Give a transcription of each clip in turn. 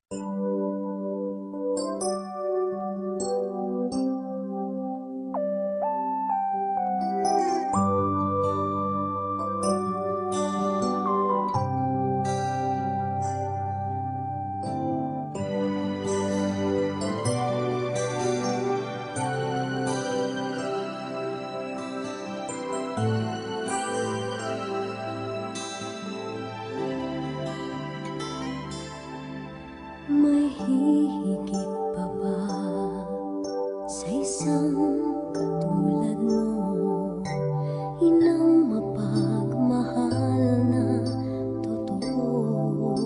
May hihigit pa ba sa isang katulad mo? Inang mapagmahal na totoo.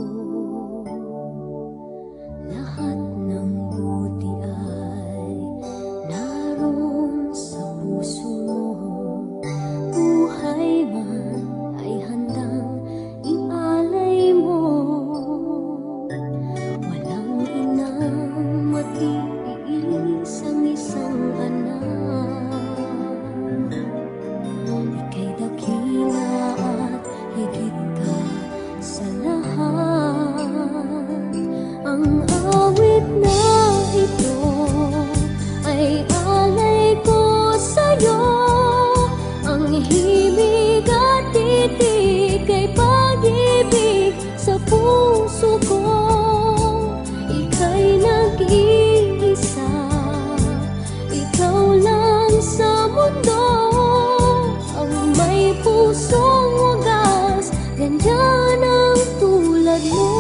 Lahat ng buti ay naroon sa puso mo. Buhay man ay handang ialay mo. Walang inang matiis ang isang anak. Ika'y dakila at higit ka sa lahat. Ang awit na ito ay alay ko sa'yo. Ang himig at titig ay pag-ibig sa puso ko. Ika'y nag-iisa, ikaw lang sa mundo. Ang may pusong wagas, ganyan ang tulad mo.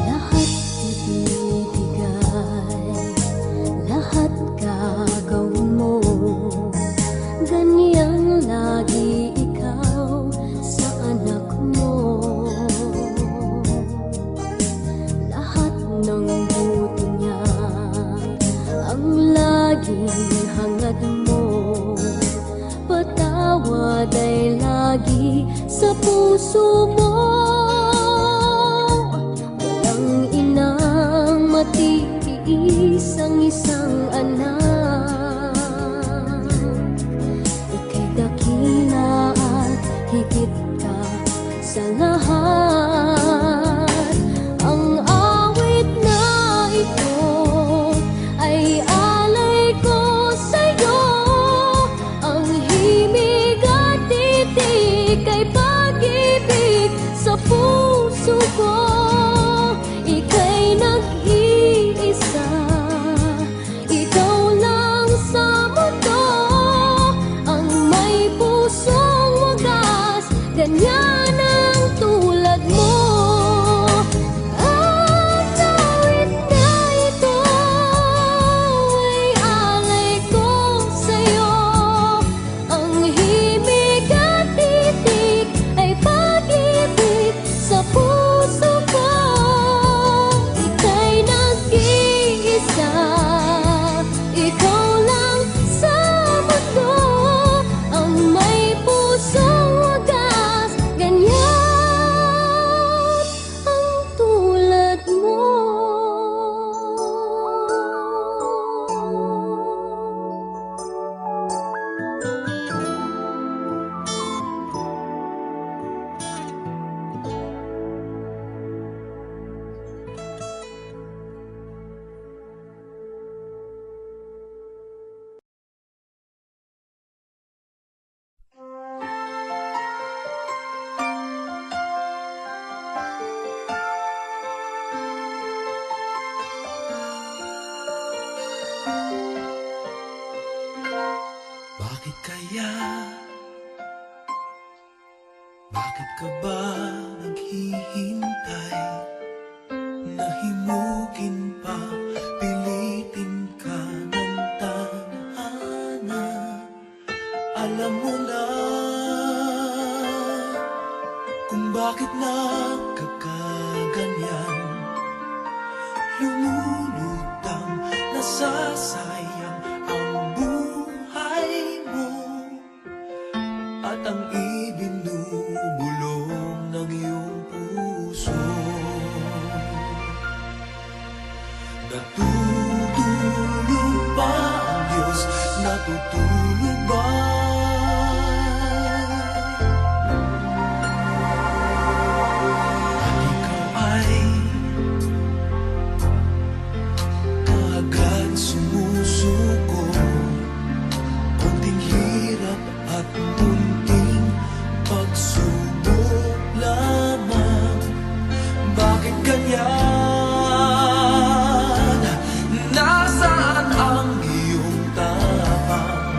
Lahat ibibigay, lahat gagawin mo. Ganyang lagi ikaw sa anak mo. Lahat ng buti niya ang laging hangad mo. Patawad ay lagi sa puso mo. Walang inang matiis ang isang anak. Ika'y dakila at higit ka sa lahat. Ang awit na ito ay alay ko sa'yo. Ang himig at titig ay pag-ibig sa puso ko. Ika'y nag-iisa, ikaw lang sa mundo. Ang may pusong wagas, ganyan ang tulad mo. Ang awit na ito ay alay ko sa'yo. Ang himig at titig ay pag-ibig sa puso ko. Ika'y nag-iisa, ikaw lang sa mundo. Ang may pusong wagas, ganyan ang tulad mo. Bakit kaya? Bakit ka ba naghihintay? Nahimugin pa, pilitin ka ng tadhana. Alam mo na kung bakit nagkakaganyan. Lumulutang, nasasayang ang buhay mo. At ang ibinubulong ng iyong puso. Natutulog ba ang Diyos? Natutulog ba? At ikaw ay kaagad sumusuko, konting hirap at munting pagsubok lamang. Bakit ganyan? Nasaan ang iyong tapang?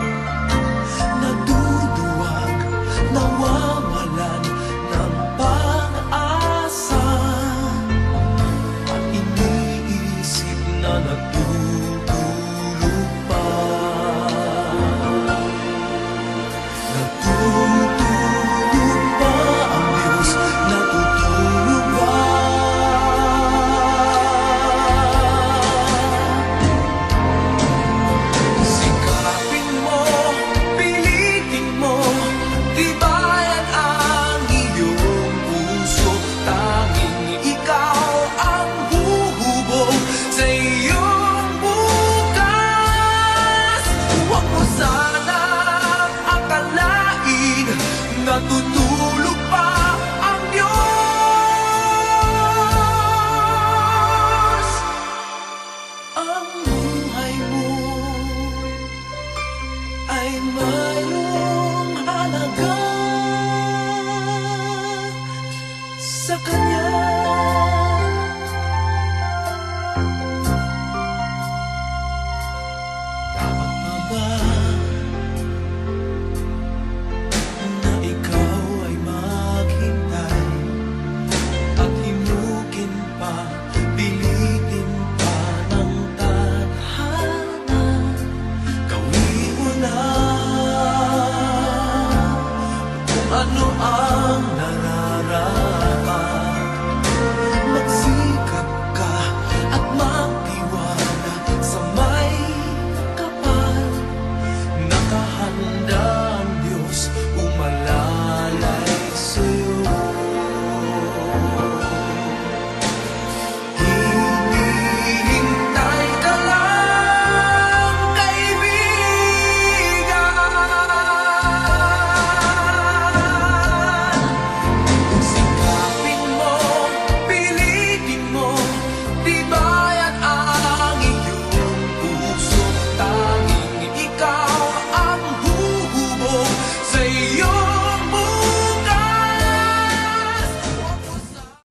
Naduduwag, nawawalan ng pag-asa, at iniisip na